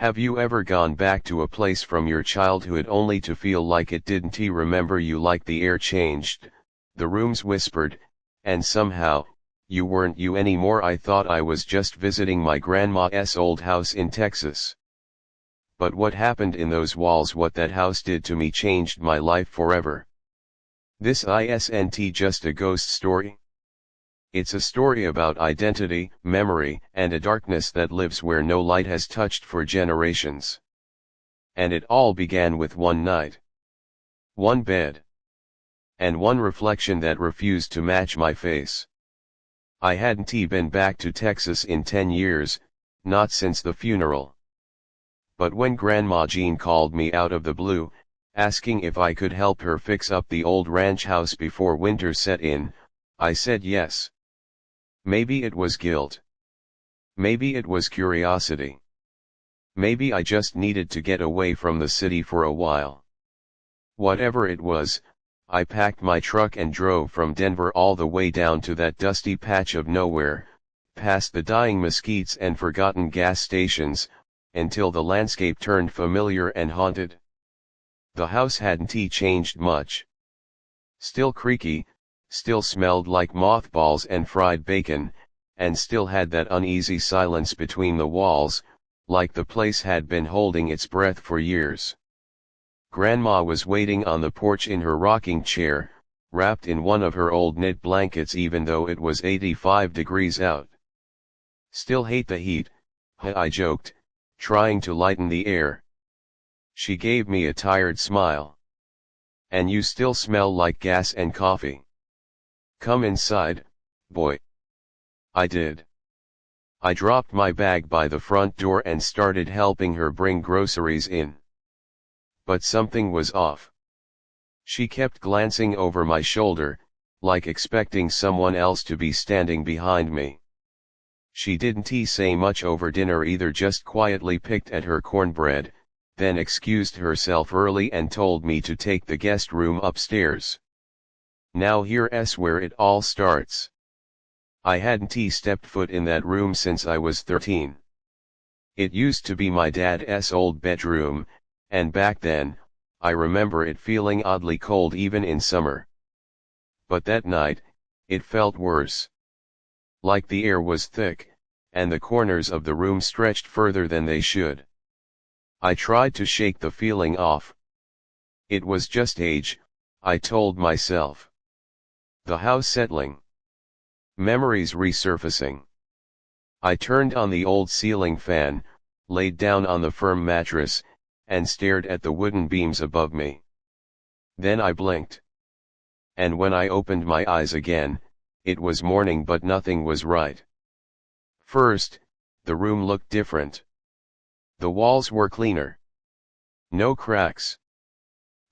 Have you ever gone back to a place from your childhood only to feel like it didn't remember you, like the air changed, the rooms whispered, and somehow, you weren't you anymore? I thought I was just visiting my grandma's old house in Texas. But what happened in those walls, what that house did to me, changed my life forever. This isn't just a ghost story. It's a story about identity, memory, and a darkness that lives where no light has touched for generations. And it all began with one night. One bed. And one reflection that refused to match my face. I hadn't been back to Texas in 10 years, not since the funeral. But when Grandma Jean called me out of the blue, asking if I could help her fix up the old ranch house before winter set in, I said yes. Maybe it was guilt. Maybe it was curiosity. Maybe I just needed to get away from the city for a while. Whatever it was, I packed my truck and drove from Denver all the way down to that dusty patch of nowhere, past the dying mesquites and forgotten gas stations, until the landscape turned familiar and haunted. The house hadn't changed much. Still creaky, still smelled like mothballs and fried bacon, and still had that uneasy silence between the walls, like the place had been holding its breath for years. Grandma was waiting on the porch in her rocking chair, wrapped in one of her old knit blankets even though it was 85 degrees out. Still hate the heat, I joked, trying to lighten the air. She gave me a tired smile. And you still smell like gas and coffee. Come inside, boy. I did. I dropped my bag by the front door and started helping her bring groceries in. But something was off. She kept glancing over my shoulder, like expecting someone else to be standing behind me. She didn't say much over dinner either, just quietly picked at her cornbread, then excused herself early and told me to take the guest room upstairs. Now here's where it all starts. I hadn't stepped foot in that room since I was 13. It used to be my dad's old bedroom, and back then, I remember it feeling oddly cold even in summer. But that night, it felt worse. Like the air was thick, and the corners of the room stretched further than they should. I tried to shake the feeling off. It was just age, I told myself. The house settling. Memories resurfacing. I turned on the old ceiling fan, laid down on the firm mattress, and stared at the wooden beams above me. Then I blinked. And when I opened my eyes again, it was morning, but nothing was right. First, the room looked different. The walls were cleaner. No cracks.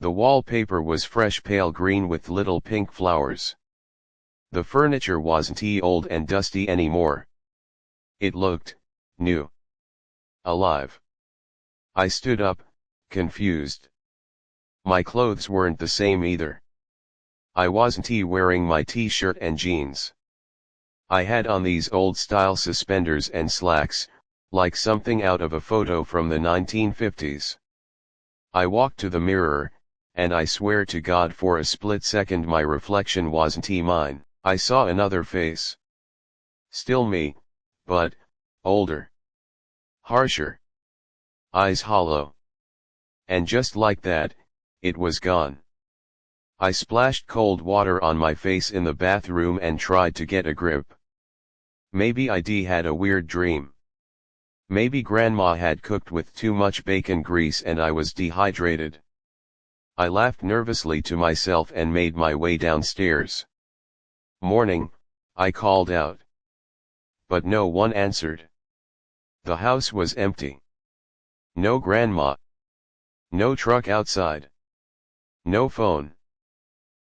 The wallpaper was fresh pale green with little pink flowers. The furniture wasn't old and dusty anymore. It looked new. Alive. I stood up, confused. My clothes weren't the same either. I wasn't wearing my t-shirt and jeans. I had on these old-style suspenders and slacks, like something out of a photo from the 1950s. I walked to the mirror, and I swear to God for a split second my reflection wasn't mine. I saw another face. Still me, but older. Harsher. Eyes hollow. And just like that, it was gone. I splashed cold water on my face in the bathroom and tried to get a grip. Maybe I had a weird dream. Maybe Grandma had cooked with too much bacon grease and I was dehydrated. I laughed nervously to myself and made my way downstairs. Morning, I called out. But no one answered. The house was empty. No Grandma. No truck outside. No phone.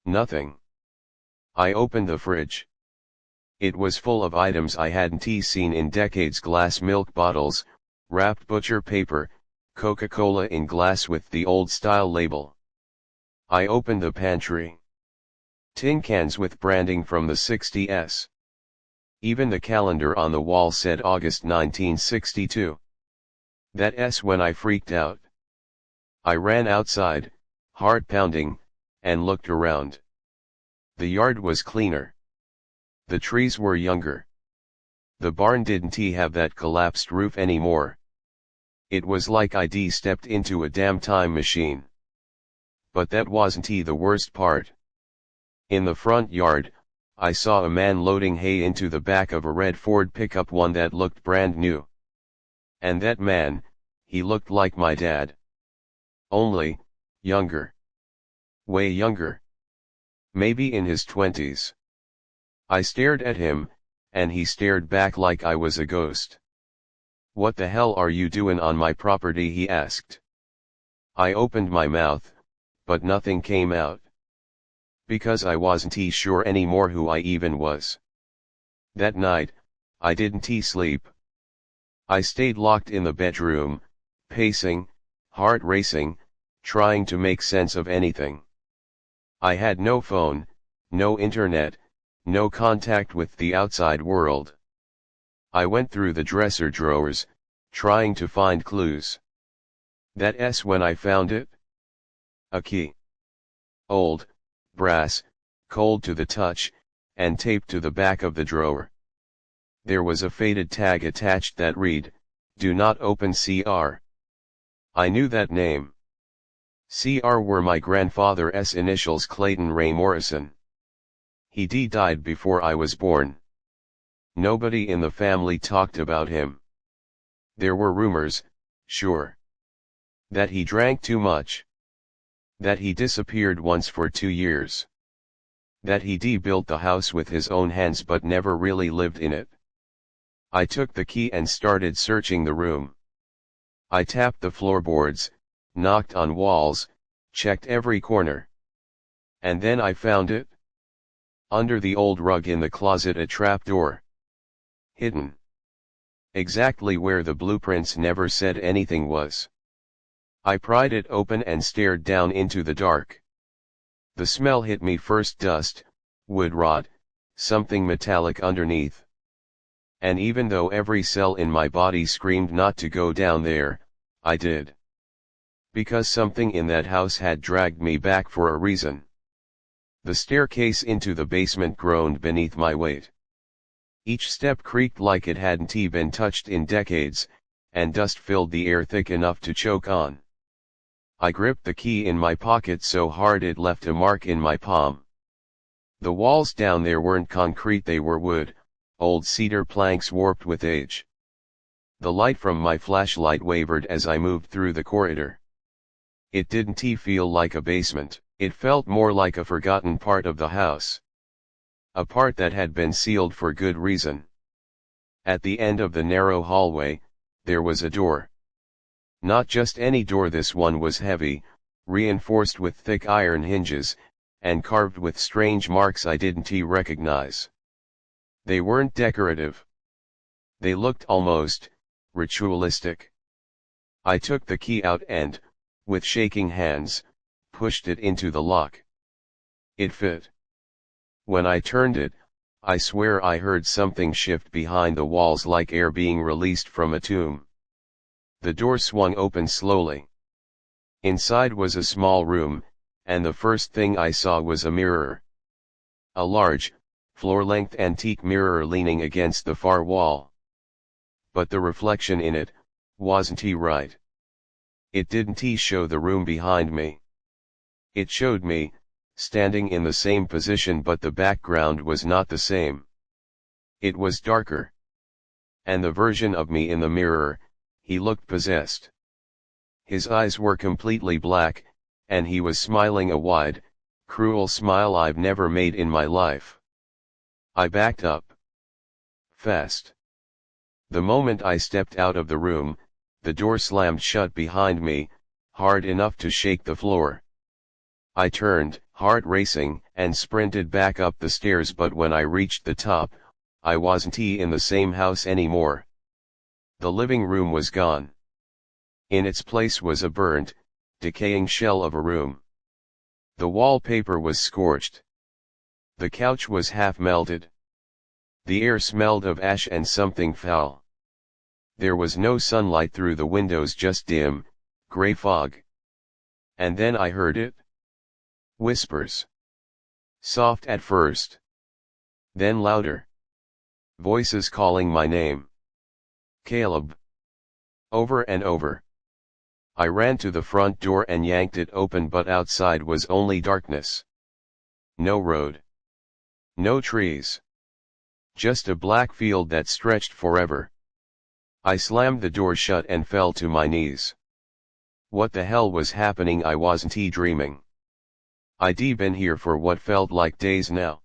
Nothing. I opened the fridge. It was full of items I hadn't seen in decades: glass milk bottles, wrapped butcher paper, Coca-Cola in glass with the old-style label. I opened the pantry. Tin cans with branding from the 60s. Even the calendar on the wall said August 1962. That's when I freaked out. I ran outside, heart pounding, and looked around. The yard was cleaner. The trees were younger. The barn didn't have that collapsed roof anymore. It was like I'd stepped into a damn time machine. But that wasn't the worst part. In the front yard, I saw a man loading hay into the back of a red Ford pickup, one that looked brand new. And that man, he looked like my dad. Only, younger. Way younger. Maybe in his 20s. I stared at him, and he stared back like I was a ghost. "What the hell are you doing on my property?" he asked. I opened my mouth, but nothing came out. Because I wasn't sure anymore who I even was. That night, I didn't sleep. I stayed locked in the bedroom, pacing, heart racing, trying to make sense of anything. I had no phone, no internet, no contact with the outside world. I went through the dresser drawers, trying to find clues. That's when I found it. A key. Old, brass, cold to the touch, and taped to the back of the drawer. There was a faded tag attached that read, "Do not open CR." I knew that name. CR were my grandfather's initials, Clayton Ray Morrison. He died before I was born. Nobody in the family talked about him. There were rumors, sure. That he drank too much. That he disappeared once for 2 years. That he built the house with his own hands but never really lived in it. I took the key and started searching the room. I tapped the floorboards, knocked on walls, checked every corner. And then I found it. Under the old rug in the closet, a trapdoor. Hidden. Exactly where the blueprints never said anything was. I pried it open and stared down into the dark. The smell hit me first: dust, wood rot, something metallic underneath. And even though every cell in my body screamed not to go down there, I did. Because something in that house had dragged me back for a reason. The staircase into the basement groaned beneath my weight. Each step creaked like it hadn't been touched in decades, and dust filled the air thick enough to choke on. I gripped the key in my pocket so hard it left a mark in my palm. The walls down there weren't concrete, they were wood, old cedar planks warped with age. The light from my flashlight wavered as I moved through the corridor. It didn't feel like a basement, it felt more like a forgotten part of the house. A part that had been sealed for good reason. At the end of the narrow hallway, there was a door. Not just any door, this one was heavy, reinforced with thick iron hinges, and carved with strange marks I didn't recognize. They weren't decorative. They looked almost ritualistic. I took the key out and, with shaking hands, pushed it into the lock. It fit. When I turned it, I swear I heard something shift behind the walls, like air being released from a tomb. The door swung open slowly. Inside was a small room, and the first thing I saw was a mirror. A large, floor-length antique mirror leaning against the far wall. But the reflection in it wasn't right. It didn't show the room behind me. It showed me, standing in the same position, but the background was not the same. It was darker. And the version of me in the mirror, he looked possessed. His eyes were completely black, and he was smiling a wide, cruel smile I've never made in my life. I backed up. Fast. The moment I stepped out of the room, the door slammed shut behind me, hard enough to shake the floor. I turned, heart racing, and sprinted back up the stairs, but when I reached the top, I wasn't in the same house anymore. The living room was gone. In its place was a burnt, decaying shell of a room. The wallpaper was scorched. The couch was half melted. The air smelled of ash and something foul. There was no sunlight through the windows, just dim, gray fog. And then I heard it. Whispers. Soft at first. Then louder. Voices calling my name. Caleb. Over and over. I ran to the front door and yanked it open, but outside was only darkness. No road. No trees. Just a black field that stretched forever. I slammed the door shut and fell to my knees. What the hell was happening? I wasn't dreaming. I'd been here for what felt like days now.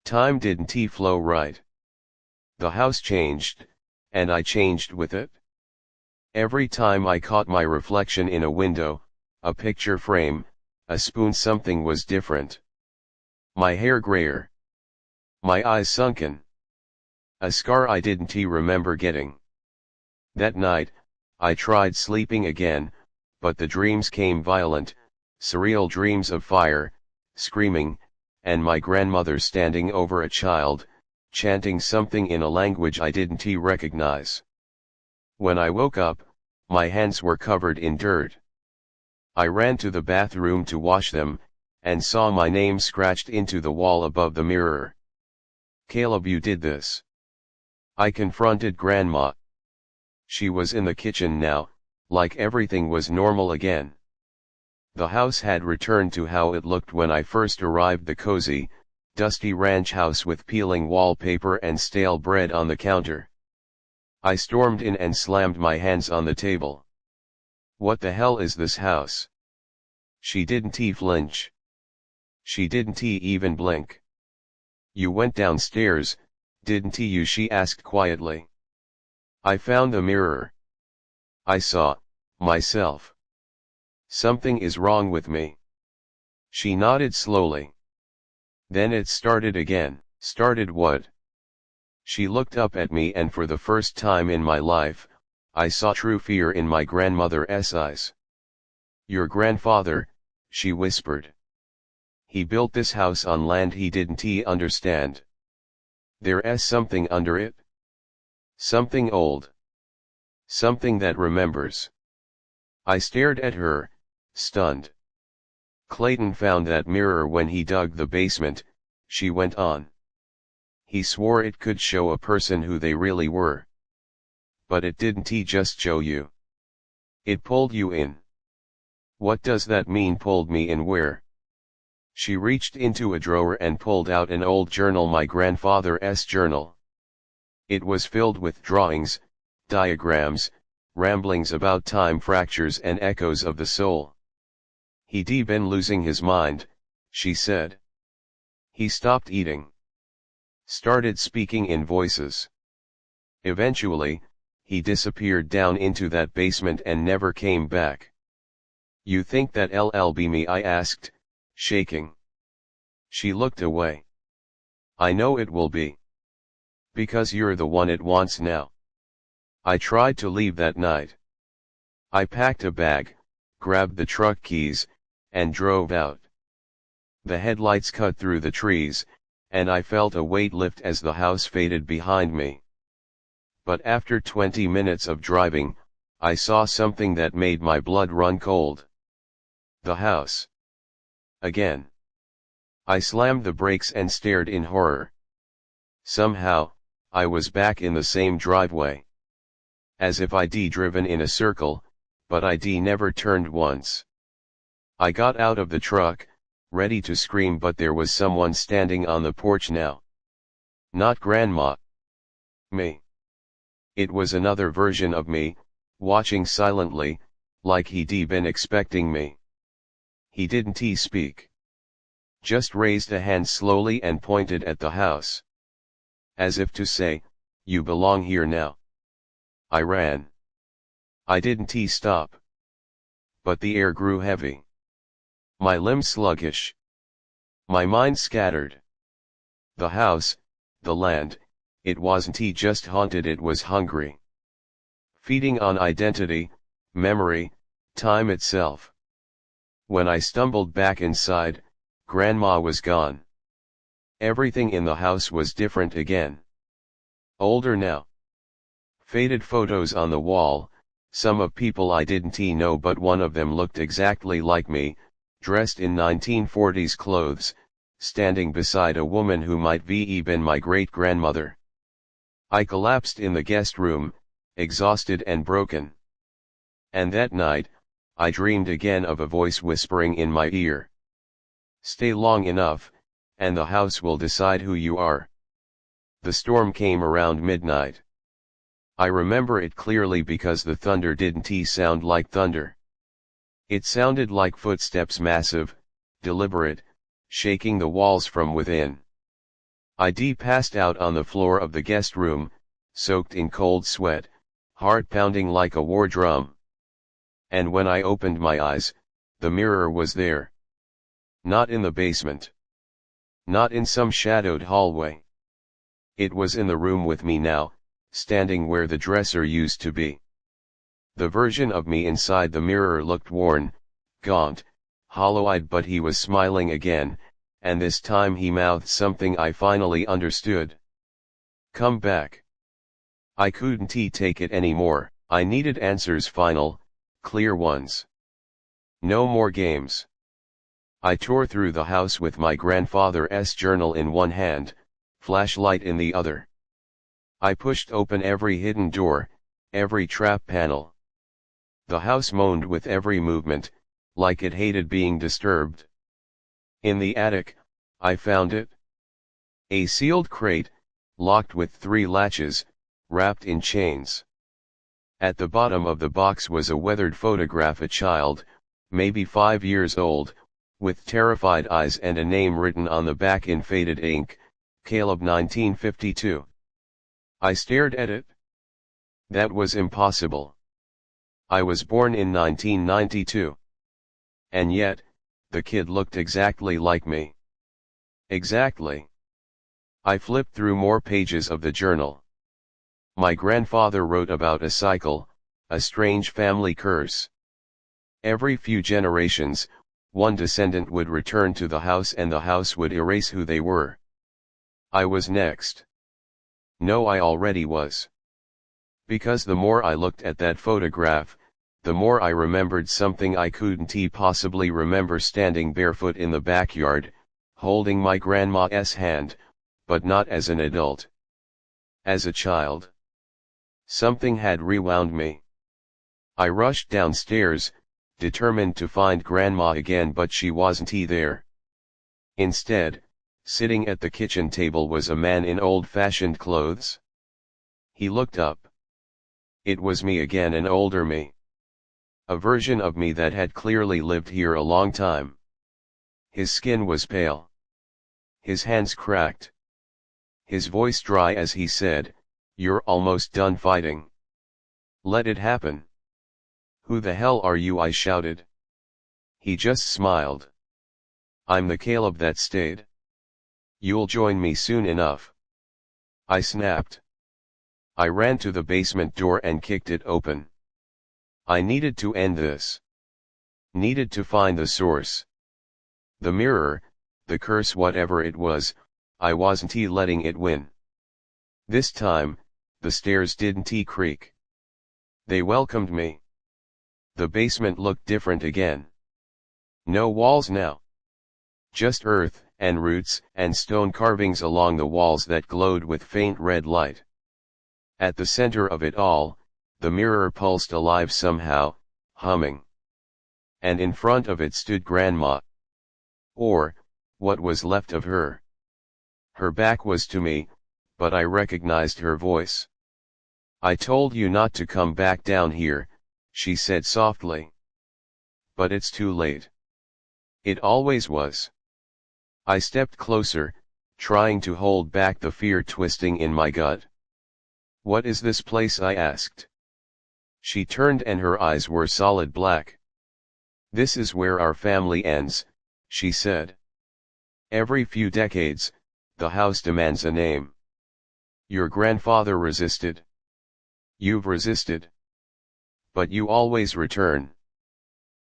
Time didn't flow right. The house changed, and I changed with it. Every time I caught my reflection in a window, a picture frame, a spoon, something was different. My hair grayer. My eyes sunken. A scar I didn't remember getting. That night, I tried sleeping again, but the dreams came violent, surreal dreams of fire, screaming, and my grandmother standing over a child, chanting something in a language I didn't recognize. When I woke up, my hands were covered in dirt. I ran to the bathroom to wash them, and saw my name scratched into the wall above the mirror. Caleb, you did this. I confronted Grandma. She was in the kitchen now, like everything was normal again. The house had returned to how it looked when I first arrived, the cozy, dusty ranch house with peeling wallpaper and stale bread on the counter. I stormed in and slammed my hands on the table. What the hell is this house? She didn't flinch. She didn't even blink. You went downstairs, didn't you? She asked quietly. I found the mirror. I saw myself. Something is wrong with me. She nodded slowly. Then it started again. Started what? She looked up at me, and for the first time in my life, I saw true fear in my grandmother's eyes. Your grandfather, she whispered. He built this house on land he didn't understand. There's something under it. Something old. Something that remembers. I stared at her, stunned. Clayton found that mirror when he dug the basement, she went on. He swore it could show a person who they really were. But it didn't just show you. It pulled you in. What does that mean? Pulled me in where? She reached into a drawer and pulled out an old journal, my grandfather's journal. It was filled with drawings, diagrams, ramblings about time, fractures and echoes of the soul. He'd been losing his mind, she said. He stopped eating. Started speaking in voices. Eventually, he disappeared down into that basement and never came back. You think that'll be me? I asked, shaking. She looked away. I know it will be. Because you're the one it wants now. I tried to leave that night. I packed a bag, grabbed the truck keys, and drove out. The headlights cut through the trees, and I felt a weight lift as the house faded behind me. But after 20 minutes of driving, I saw something that made my blood run cold. The house. Again. I slammed the brakes and stared in horror. Somehow, I was back in the same driveway. As if I'd driven in a circle, but I'd never turned once. I got out of the truck, ready to scream, but there was someone standing on the porch now. Not Grandma. Me. It was another version of me, watching silently, like he'd been expecting me. He didn't speak. Just raised a hand slowly and pointed at the house. As if to say, you belong here now. I ran. I didn't stop. But the air grew heavy. My limbs sluggish. My mind scattered. The house, the land, it wasn't just haunted, it was hungry. Feeding on identity, memory, time itself. When I stumbled back inside, Grandma was gone. Everything in the house was different again. Older now. Faded photos on the wall, some of people I didn't know, but one of them looked exactly like me, dressed in 1940s clothes, standing beside a woman who might been my great-grandmother. I collapsed in the guest room, exhausted and broken. And that night, I dreamed again of a voice whispering in my ear. Stay long enough, and the house will decide who you are. The storm came around midnight. I remember it clearly because the thunder didn't sound like thunder. It sounded like footsteps, massive, deliberate, shaking the walls from within. I passed out on the floor of the guest room, soaked in cold sweat, heart pounding like a war drum. And when I opened my eyes, the mirror was there. Not in the basement. Not in some shadowed hallway. It was in the room with me now, standing where the dresser used to be. The version of me inside the mirror looked worn, gaunt, hollow-eyed, but he was smiling again, and this time he mouthed something I finally understood. Come back. I couldn't take it anymore. I needed answers, final, clear ones. No more games. I tore through the house with my grandfather's journal in one hand, flashlight in the other. I pushed open every hidden door, every trap panel. The house moaned with every movement, like it hated being disturbed. In the attic, I found it. A sealed crate, locked with 3 latches, wrapped in chains. At the bottom of the box was a weathered photograph, a child, maybe 5 years old, with terrified eyes and a name written on the back in faded ink, Caleb 1952. I stared at it. That was impossible. I was born in 1992. And yet, the kid looked exactly like me. Exactly. I flipped through more pages of the journal. My grandfather wrote about a cycle, a strange family curse. Every few generations, one descendant would return to the house and the house would erase who they were. I was next. No, I already was. Because the more I looked at that photograph, the more I remembered something I couldn't possibly remember, standing barefoot in the backyard, holding my grandma's hand, but not as an adult. As a child. Something had rewound me. I rushed downstairs, determined to find Grandma again, but she wasn't there. Instead, sitting at the kitchen table was a man in old-fashioned clothes. He looked up. It was me again, an older me. A version of me that had clearly lived here a long time. His skin was pale. His hands cracked. His voice dry as he said, "You're almost done fighting. Let it happen." "Who the hell are you?" I shouted. He just smiled. "I'm the Caleb that stayed. You'll join me soon enough." I snapped. I ran to the basement door and kicked it open. I needed to end this. Needed to find the source. The mirror, the curse, whatever it was, I wasn't letting it win. This time, the stairs didn't creak. They welcomed me. The basement looked different again. No walls now. Just earth, and roots, and stone carvings along the walls that glowed with faint red light. At the center of it all, the mirror pulsed alive somehow, humming. And in front of it stood Grandma. Or, what was left of her. Her back was to me, but I recognized her voice. "I told you not to come back down here," she said softly. "But it's too late." It always was. I stepped closer, trying to hold back the fear twisting in my gut. "What is this place?" I asked. She turned and her eyes were solid black. "This is where our family ends," she said. "Every few decades, the house demands a name. Your grandfather resisted. You've resisted. But you always return.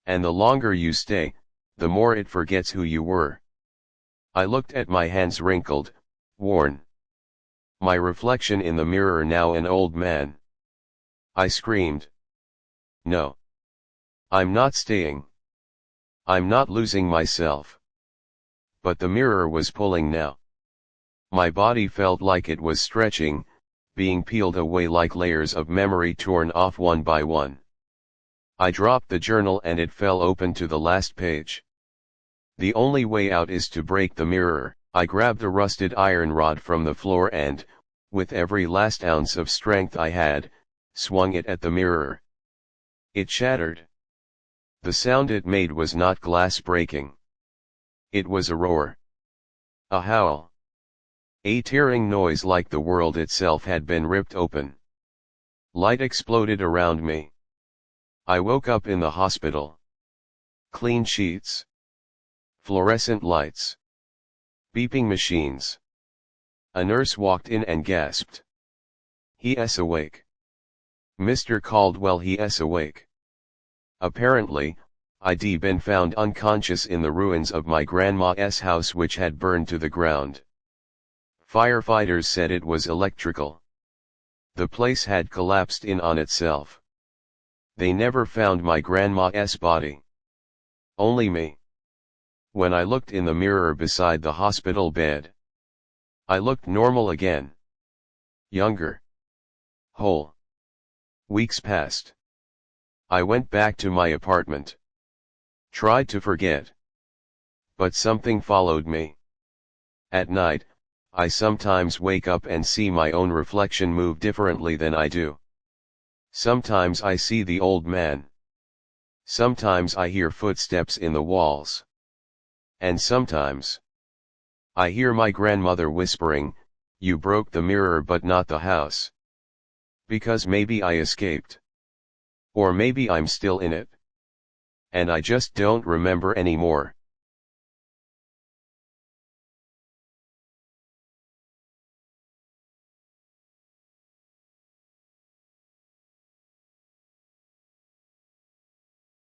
And the longer you stay, the more it forgets who you were." I looked at my hands, wrinkled, worn. My reflection in the mirror, now an old man. I screamed. No. I'm not staying. I'm not losing myself. But the mirror was pulling now. My body felt like it was stretching, being peeled away like layers of memory torn off one by one. I dropped the journal and it fell open to the last page. The only way out is to break the mirror. I grabbed a rusted iron rod from the floor and, with every last ounce of strength I had, swung it at the mirror. It shattered. The sound it made was not glass breaking. It was a roar. A howl. A tearing noise like the world itself had been ripped open. Light exploded around me. I woke up in the hospital. Clean sheets. Fluorescent lights. Beeping machines. A nurse walked in and gasped. "He's awake. Mr. Caldwell, he's awake." Apparently, I'd been found unconscious in the ruins of my grandma's house, which had burned to the ground. Firefighters said it was electrical. The place had collapsed in on itself. They never found my grandma's body. Only me. When I looked in the mirror beside the hospital bed, I looked normal again. Younger. Whole. Weeks passed. I went back to my apartment. Tried to forget. But something followed me. At night, I sometimes wake up and see my own reflection move differently than I do. Sometimes I see the old man. Sometimes I hear footsteps in the walls. And sometimes I hear my grandmother whispering, "You broke the mirror but not the house." Because maybe I escaped. Or maybe I'm still in it. And I just don't remember anymore.